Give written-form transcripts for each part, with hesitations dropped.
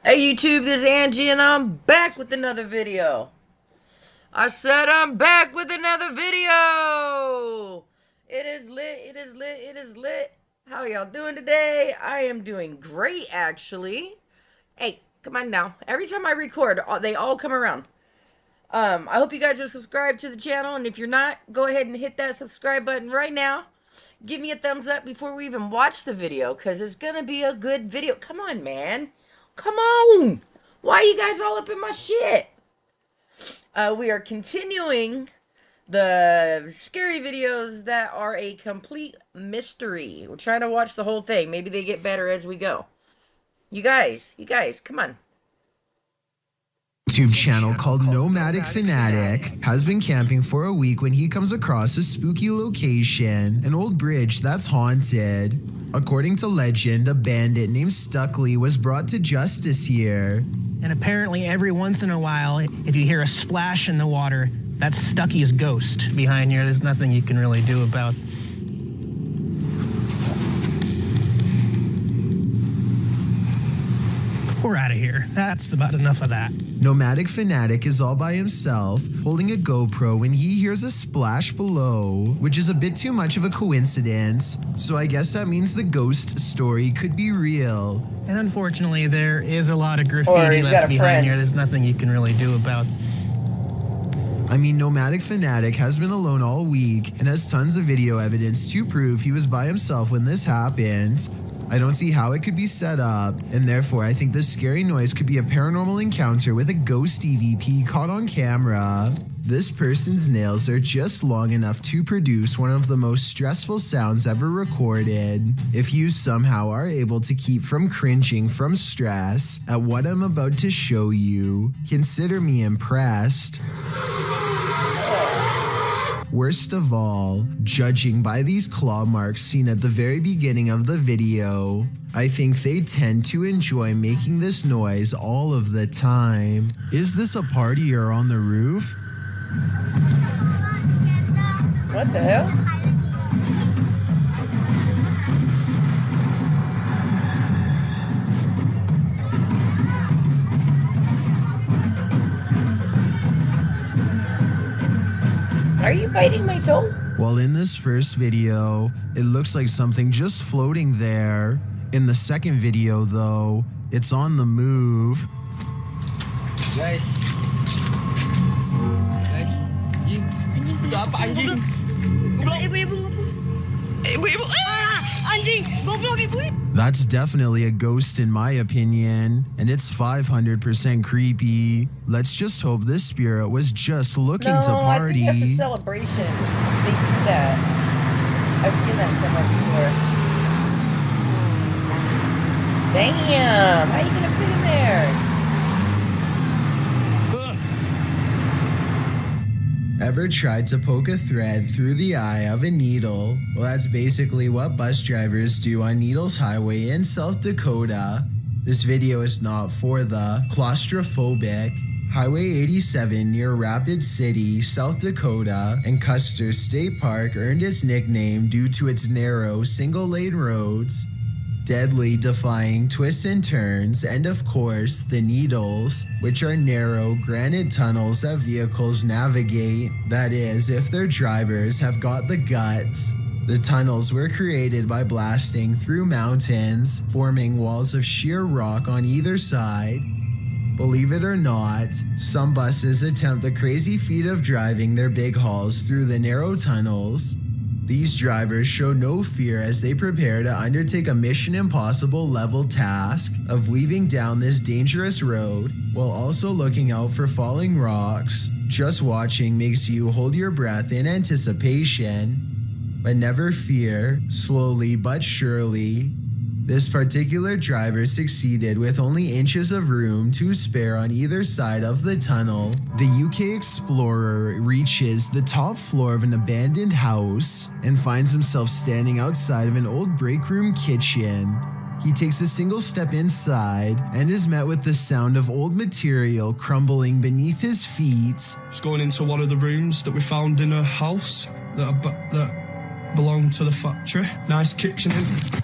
Hey YouTube, this is Angie and I'm back with another video. I said I'm back with another video. It is lit, it is lit, it is lit. How y'all doing today? I am doing great actually. Hey, come on now. Every time I record, they all come around. I hope you guys are subscribed to the channel, and if you're not, go ahead and hit that subscribe button right now. Give me a thumbs up before we even watch the video, because it's gonna be a good video. Come on, man. Come on. Why are you guys all up in my shit? We are continuing the scary videos that are a complete mystery. We're trying to watch the whole thing. Maybe they get better as we go. You guys, come on. YouTube channel called Nomadic Fanatic has been camping for a week when he comes across a spooky location, an old bridge that's haunted. According to legend, a bandit named Stuckley was brought to justice here. And apparently every once in a while, if you hear a splash in the water, that's Stucky's ghost behind here. There's nothing you can really do about. We're out of here. That's about enough of that. Nomadic Fanatic is all by himself, holding a GoPro when he hears a splash below, which is a bit too much of a coincidence, so I guess that means the ghost story could be real. And unfortunately, there is a lot of graffiti left behind here. There's nothing you can really do about. I mean, Nomadic Fanatic has been alone all week and has tons of video evidence to prove he was by himself when this happened. I don't see how it could be set up, and therefore I think this scary noise could be a paranormal encounter with a ghost EVP caught on camera. This person's nails are just long enough to produce one of the most stressful sounds ever recorded. If you somehow are able to keep from cringing from stress at what I'm about to show you, consider me impressed. Worst of all, judging by these claw marks seen at the very beginning of the video, I think they tend to enjoy making this noise all of the time. Is this a party or on the roof? What the hell? Are you biting my toe? Well, in this first video, it looks like something just floating there. In the second video, though, it's on the move. Guys, anjing, itu apa anjing? Goblok ibu-ibu. Ibu-ibu, anjing, goblok ibu. That's definitely a ghost in my opinion, and it's 500% creepy. Let's just hope this spirit was just looking to party. I think that's a celebration. They do that. I've seen that somewhere before. Damn, how you gonna fit in there? Ever tried to poke a thread through the eye of a needle? Well, that's basically what bus drivers do on Needles Highway in South Dakota. This video is not for the claustrophobic. Highway 87 near Rapid City, South Dakota, and Custer State Park earned its nickname due to its narrow, single-lane roads, deadly defying twists and turns, and of course, the needles, which are narrow granite tunnels that vehicles navigate. That is, if their drivers have got the guts. The tunnels were created by blasting through mountains, forming walls of sheer rock on either side. Believe it or not, some buses attempt the crazy feat of driving their big hauls through the narrow tunnels. These drivers show no fear as they prepare to undertake a Mission Impossible level task of weaving down this dangerous road while also looking out for falling rocks. Just watching makes you hold your breath in anticipation. But never fear, slowly but surely, this particular driver succeeded with only inches of room to spare on either side of the tunnel. The UK explorer reaches the top floor of an abandoned house and finds himself standing outside of an old break room kitchen. He takes a single step inside and is met with the sound of old material crumbling beneath his feet. Just going into one of the rooms that we found in a house that belonged to the factory. Nice kitchen.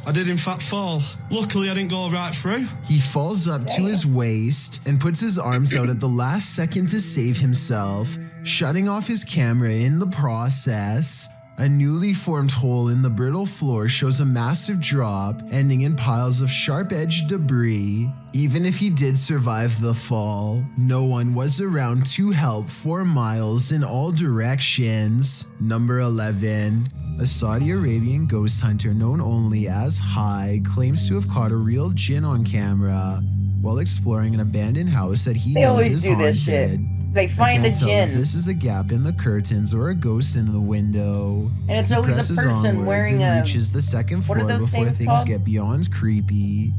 I did in fact fall. Luckily I didn't go right through. He falls up to his waist and puts his arms out at the last second to save himself, shutting off his camera in the process. A newly formed hole in the brittle floor shows a massive drop, ending in piles of sharp-edged debris. Even if he did survive the fall, no one was around to help 4 miles in all directions. Number 11. A Saudi Arabian ghost hunter known only as High claims to have caught a real jinn on camera while exploring an abandoned house that he knows is haunted. They find the I can't tell if jinn. this is a gap in the curtains or a ghost in the window. And it's He always a presses person onwards wearing and a... reaches the second what are floor those before things things called? get beyond creepy.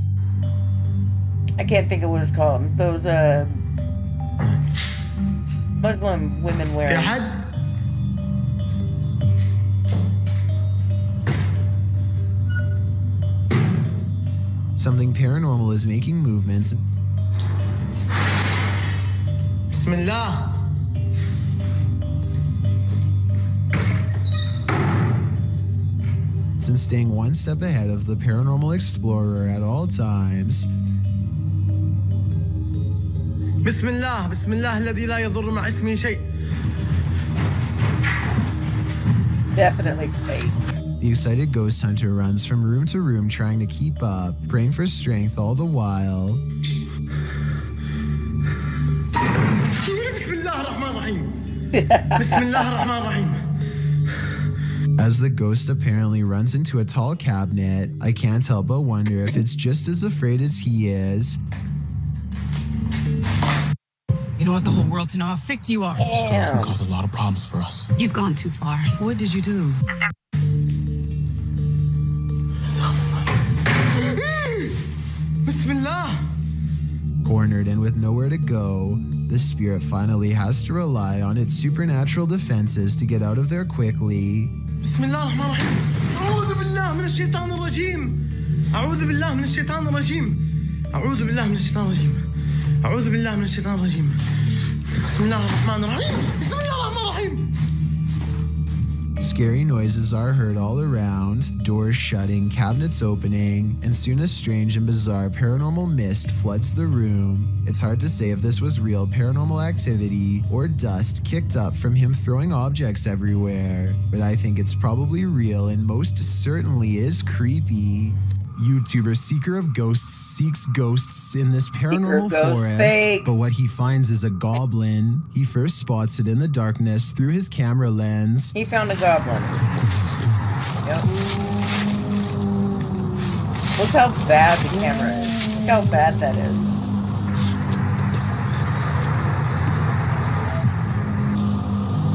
I can't think of what it's called. Those, Muslim women wearing... Something paranormal is making movements. Bismillah. And staying one step ahead of the paranormal explorer at all times. Bismillah. Bismillah الذي لا يضر مع اسمه شيء. Definitely fake. The excited ghost hunter runs from room to room trying to keep up, praying for strength all the while. Bismillah ar-Rahman ar-Rahim. Bismillah ar-Rahman ar-Rahim. As the ghost apparently runs into a tall cabinet, I can't help but wonder if it's just as afraid as he is. You don't want the whole world to know how sick you are. Damn. Caused a lot of problems for us. You've gone too far. What did you do? Bismillah. Cornered and with nowhere to go, the spirit finally has to rely on its supernatural defenses to get out of there quickly. Bismillah ar-Rahman ar-Rahim. أعوذ بالله من الشيطان الرجيم. أعوذ بالله من الشيطان الرجيم. أعوذ بالله من الشيطان الرجيم. أعوذ بالله من الشيطان الرجيم. بسم الله الرحمن الرحيم. بسم الله الرحمن الرحيم. Scary noises are heard all around, doors shutting, cabinets opening, and soon a strange and bizarre paranormal mist floods the room. It's hard to say if this was real paranormal activity or dust kicked up from him throwing objects everywhere, but I think it's probably real and most certainly is creepy. YouTuber Seeker of Ghosts seeks ghosts in this paranormal forest, fake. but what he finds is a goblin. He first spots it in the darkness through his camera lens. He found a goblin. Yep. Look how bad the camera is. Look how bad that is.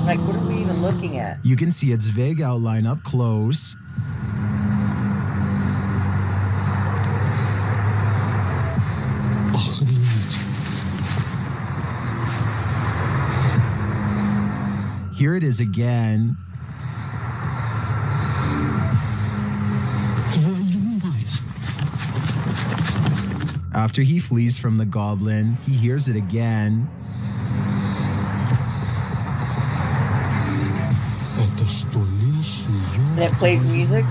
Like, what are we even looking at? You can see its vague outline up close. Here it is again. After he flees from the goblin, he hears it again. And it plays music.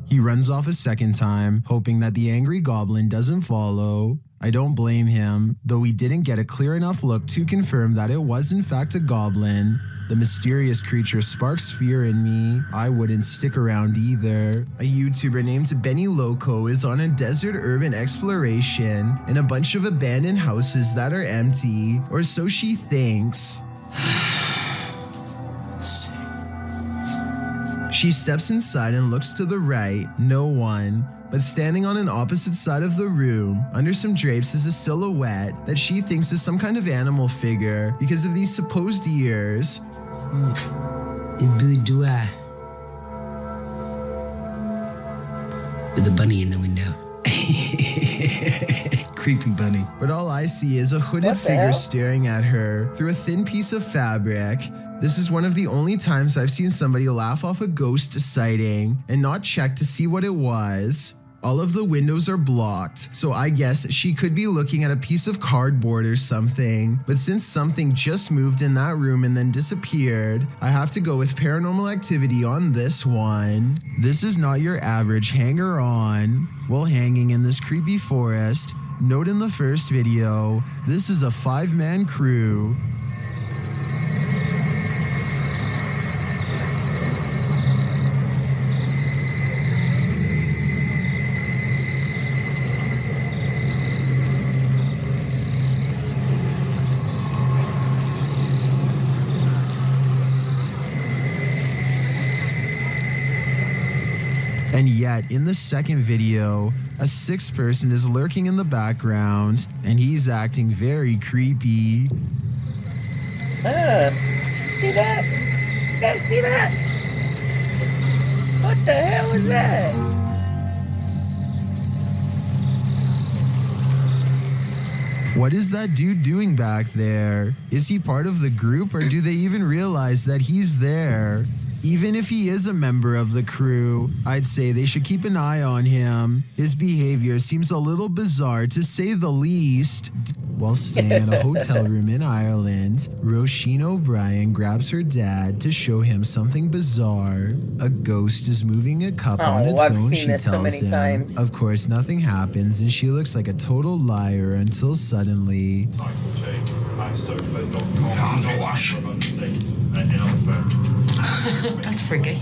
He runs off a second time, hoping that the angry goblin doesn't follow. I don't blame him, though we didn't get a clear enough look to confirm that it was in fact a goblin. The mysterious creature sparks fear in me. I wouldn't stick around either. A YouTuber named Benny Loco is on a desert urban exploration in a bunch of abandoned houses that are empty, or so she thinks. She steps inside and looks to the right, no one. But standing on an opposite side of the room, under some drapes, is a silhouette that she thinks is some kind of animal figure because of these supposed ears. With a bunny in the window. Creepy bunny. But all I see is a hooded What the figure hell? staring at her through a thin piece of fabric. This is one of the only times I've seen somebody laugh off a ghost sighting and not check to see what it was. All of the windows are blocked, so I guess she could be looking at a piece of cardboard or something. But since something just moved in that room and then disappeared, I have to go with paranormal activity on this one. This is not your average hanger-on. While hanging in this creepy forest, note in the first video, this is a 5-man crew. And yet, in the second video, a 6th person is lurking in the background, and he's acting very creepy. See that? You guys see that? What the hell is that? What is that dude doing back there? Is he part of the group, or do they even realize that he's there? Even if he is a member of the crew, I'd say they should keep an eye on him. His behavior seems a little bizarre, to say the least. While staying in a hotel room in Ireland, Roisin O'Brien grabs her dad to show him something bizarre. A ghost is moving a cup on its I've own, seen she this so tells many him. times. Of course, nothing happens, and she looks like a total liar until suddenly... That's freaky.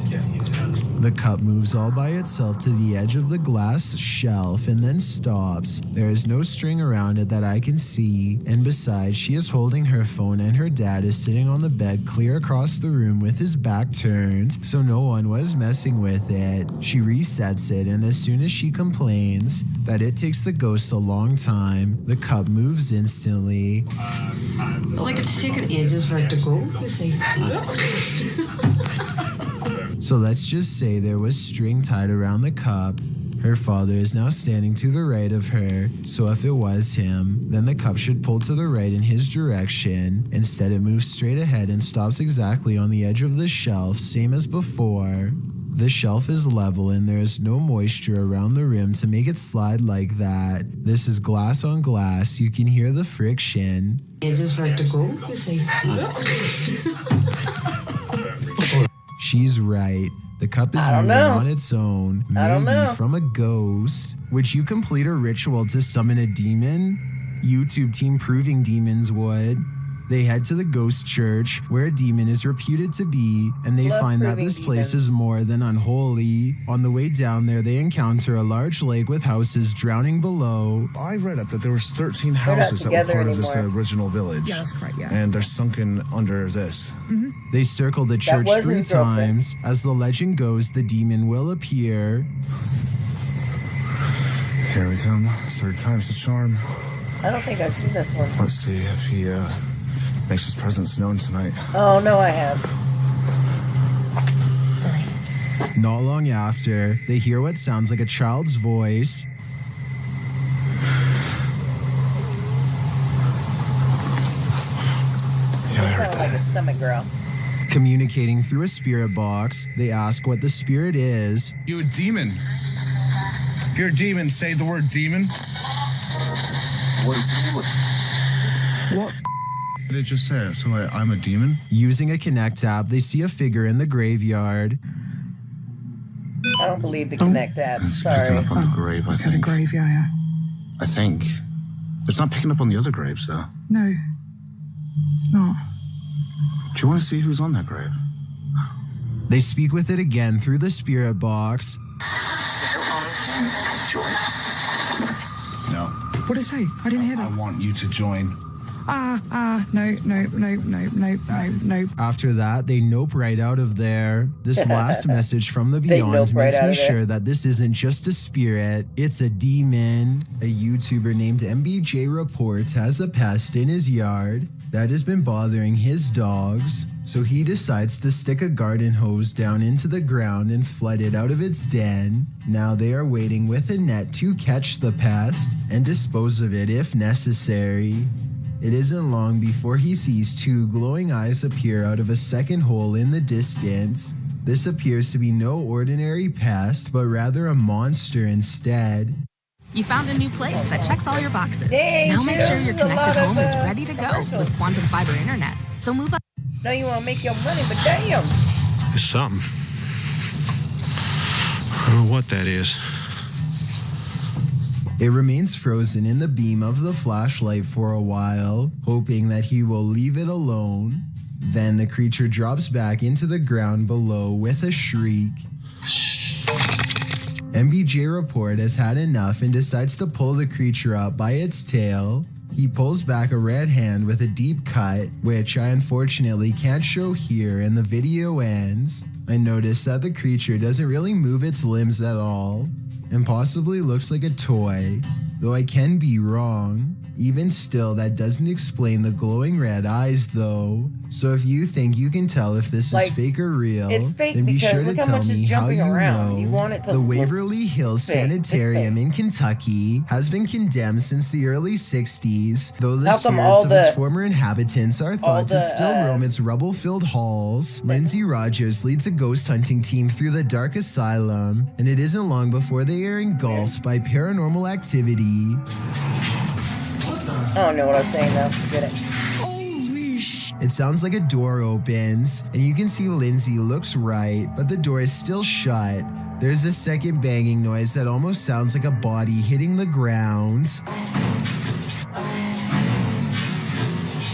The cup moves all by itself to the edge of the glass shelf and then stops. There is no string around it that I can see, and besides, she is holding her phone and her dad is sitting on the bed clear across the room with his back turned, so no one was messing with it. She resets it, and as soon as she complains that it takes the ghost a long time, the cup moves instantly. But like it's taken ages for it to go, you see. So let's just say there was string tied around the cup. Her father is now standing to the right of her, so if it was him, then the cup should pull to the right in his direction. Instead, it moves straight ahead and stops exactly on the edge of the shelf, same as before. The shelf is level and there is no moisture around the rim to make it slide like that. This is glass on glass, you can hear the friction. Ages for it to go, you see. She's right. The cup is moving on its own, maybe from a ghost. Would you complete a ritual to summon a demon? YouTube team Proving Demons would. They head to the ghost church, where a demon is reputed to be, and they find that this place is more than unholy. On the way down there, they encounter a large lake with houses drowning below. I read up that there was 13 houses that were part of this original village. Yeah, that's correct, yeah. And they're sunken under this. Mm-hmm. They circle the church 3 times. As the legend goes, the demon will appear. Here we come. 3rd time's the charm. I don't think I've seen this one. Let's see if he makes his presence known tonight. Oh, no, I have. Not long after, they hear what sounds like a child's voice. Yeah, I heard Sounded like a stomach growl. Communicating through a spirit box, they ask what the spirit is. You a demon? If you're a demon, say the word demon. What? Did it just say? So I'm a demon? Using a Connect app, they see a figure in the graveyard. I don't believe the Connect app. It's Sorry. picking up on the grave, I think. The grave, yeah. I think. It's not picking up on the other graves, though. No, it's not. Do you want to see who's on that grave? They speak with it again through the spirit box. No. What did it say? I didn't hear that. I want you to join. No. After that, they nope right out of there. This last message from the beyond makes me sure that this isn't just a spirit, it's a demon. A YouTuber named MBJ Reports has a pest in his yard that has been bothering his dogs, so he decides to stick a garden hose down into the ground and flood it out of its den. Now they are waiting with a net to catch the pest and dispose of it if necessary. It isn't long before he sees 2 glowing eyes appear out of a second hole in the distance. This appears to be no ordinary pest, but rather a monster instead. You found a new place that checks all your boxes. Dang, Now make sure your there's a lot connected home of, is ready to go with Quantum Fiber Internet. So move on. No, you want to make your money, but damn. It's something. I don't know what that is. It remains frozen in the beam of the flashlight for a while, hoping that he will leave it alone. Then the creature drops back into the ground below with a shriek. MBJ Report has had enough and decides to pull the creature up by its tail. He pulls back a red hand with a deep cut, which I unfortunately can't show here, and the video ends. I notice that the creature doesn't really move its limbs at all, and possibly looks like a toy, though I can be wrong. Even still, that doesn't explain the glowing red eyes though. So if you think you can tell if this is fake or real, it's fake, then be because sure to look how tell much me it's how jumping you around. know. You want it to The look Waverly Hills fake. It's Sanitarium fake. in Kentucky has been condemned since the early 60s, though the How come spirits all of its the- former inhabitants are thought to still roam its rubble-filled halls. Lindsay Rogers leads a ghost hunting team through the dark asylum, and it isn't long before they are engulfed by paranormal activity. I don't know what I was saying though. Forget it. It sounds like a door opens, and you can see Lindsay looks right, but the door is still shut. There's a second banging noise that almost sounds like a body hitting the ground.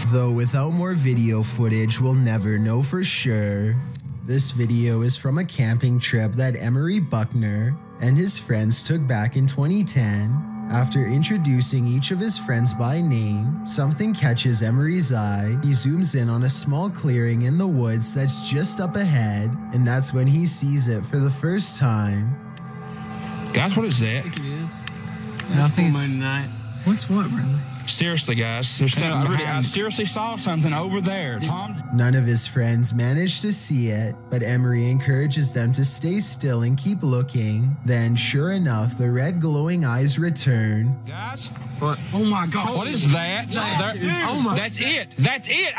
Though without more video footage, we'll never know for sure. This video is from a camping trip that Emery Buckner and his friends took back in 2010. After introducing each of his friends by name, something catches Emery's eye. He zooms in on a small clearing in the woods that's just up ahead, and that's when he sees it for the first time. Guys, what is that? I think it's... What's what, Bradley? Seriously, guys, there's something. I seriously saw something over there, Tom. None of his friends manage to see it, but Emery encourages them to stay still and keep looking. Then, sure enough, the red glowing eyes return. Guys, What? Oh my God. what is that? Oh my. That's it. That's it.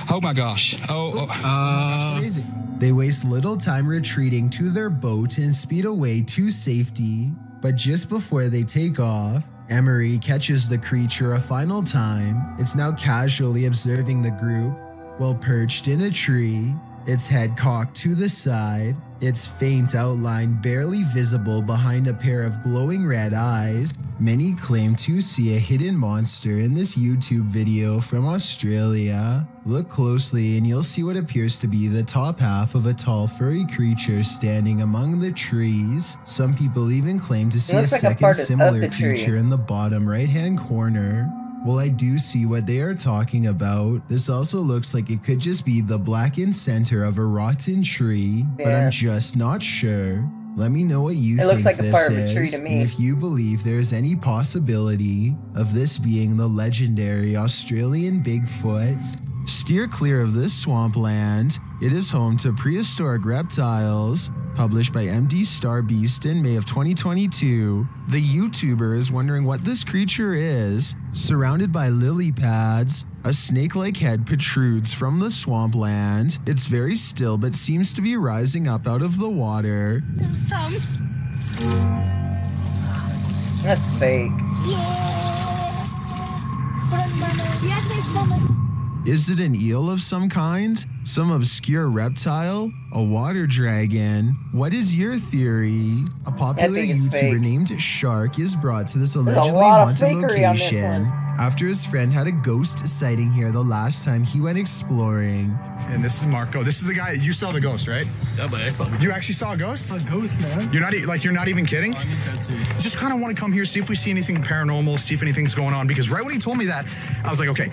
Oh my gosh. What is it? They waste little time retreating to their boat and speed away to safety. But just before they take off, Emery catches the creature a final time. It's now casually observing the group while perched in a tree, its head cocked to the side, its faint outline barely visible behind a pair of glowing red eyes. Many claim to see a hidden monster in this YouTube video from Australia. Look closely and you'll see what appears to be the top half of a tall furry creature standing among the trees. Some people even claim to see a looks like a second part of similar the tree. creature in the bottom right-hand corner. Well, I do see what they are talking about. This also looks like it could just be the blackened center of a rotten tree, but Yeah. I'm just not sure. Let me know what you It think looks like a this part of a is, tree to me. and if you believe there's any possibility of this being the legendary Australian Bigfoot. Steer clear of this swampland. It is home to prehistoric reptiles. Published by MD Starbeast in May of 2022. The YouTuber is wondering what this creature is. Surrounded by lily pads, a snake-like head protrudes from the swampland. It's very still but seems to be rising up out of the water. That's fake. Is it an eel of some kind? Some obscure reptile? A water dragon? What is your theory? A popular think it's YouTuber fake. named Shark is brought to this a allegedly lot of haunted fakery on this location one. after his friend had a ghost sighting here the last time he went exploring. And this is Marco. This is the guy. You saw the ghost, right? Yeah, but I saw You actually saw a ghost? a ghost, man. You're not even kidding? Just kind of want to come here, see if we see anything paranormal, see if anything's going on. Because right when he told me that, I was like, okay,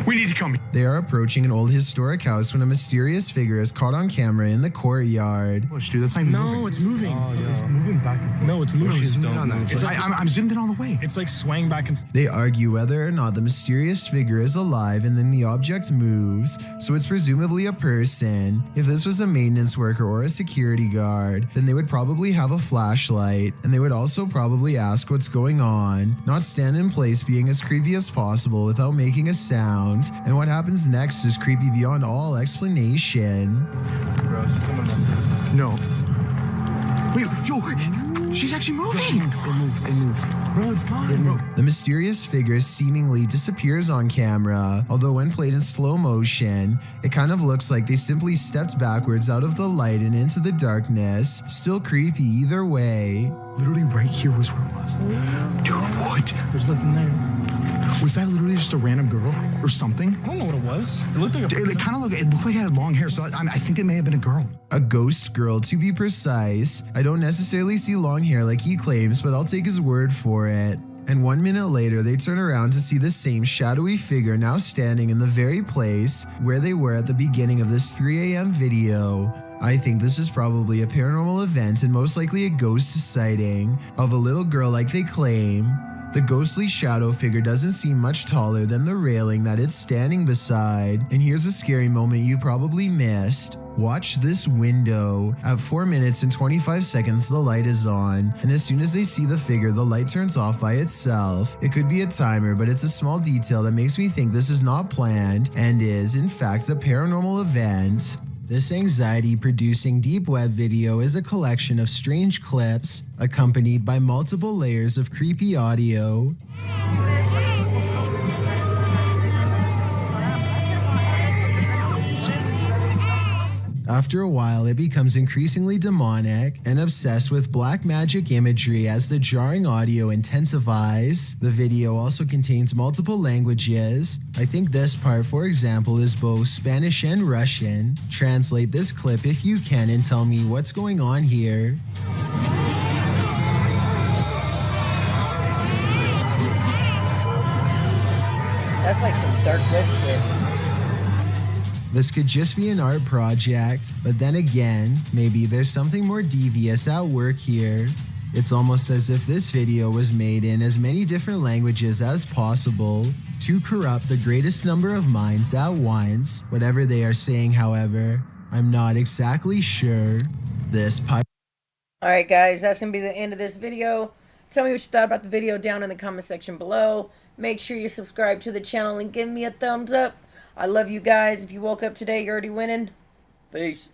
we need to come. They are approaching an old historic house when a mysterious figure is caught on camera in the courtyard. Push, dude. That's not even moving. No, it's moving. It's moving back. No, it's moving. Zoom in on that. It's like, I'm zoomed in all the way. it's like swaying back and They argue whether or not the mysterious figure is alive, and then the object moves, so it's presumably a person. If this was a maintenance worker or a security guard, then they would probably have a flashlight, and they would also probably ask what's going on, not stand in place being as creepy as possible without making a sound. And what happens next is creepy beyond all explanation. bro, someone No. Wait, yo, she's actually moving. It moved. Bro, it's gone, bro. The mysterious figure seemingly disappears on camera, although when played in slow motion, it kind of looks like they simply stepped backwards out of the light and into the darkness. Still creepy either way. Literally right here was where it was. Dude, what? There's nothing there. Was that literally just a random girl or something? I don't know what it was. It looked like a... It kind of looked like it had long hair, so I think it may have been a girl. A ghost girl, to be precise. I don't necessarily see long hair like he claims, but I'll take his word for it. And 1 minute later, they turn around to see the same shadowy figure now standing in the very place where they were at the beginning of this 3 a.m. video. I think this is probably a paranormal event and most likely a ghost sighting of a little girl like they claim. The ghostly shadow figure doesn't seem much taller than the railing that it's standing beside. And here's a scary moment you probably missed. Watch this window. At 4 minutes and 25 seconds, the light is on. And as soon as they see the figure, the light turns off by itself. It could be a timer, but it's a small detail that makes me think this is not planned and is, in fact, a paranormal event. This anxiety-producing deep web video is a collection of strange clips accompanied by multiple layers of creepy audio. After a while, it becomes increasingly demonic and obsessed with black magic imagery as the jarring audio intensifies. The video also contains multiple languages. I think this part, for example, is both Spanish and Russian. Translate this clip if you can and tell me what's going on here. That's like some dark red shit. This could just be an art project, but then again, maybe there's something more devious at work here. It's almost as if this video was made in as many different languages as possible to corrupt the greatest number of minds at once. Whatever they are saying, however, I'm not exactly sure. Alright guys, that's going to be the end of this video. Tell me what you thought about the video down in the comment section below. Make sure you subscribe to the channel and give me a thumbs up. I love you guys. If you woke up today, you're already winning. Peace.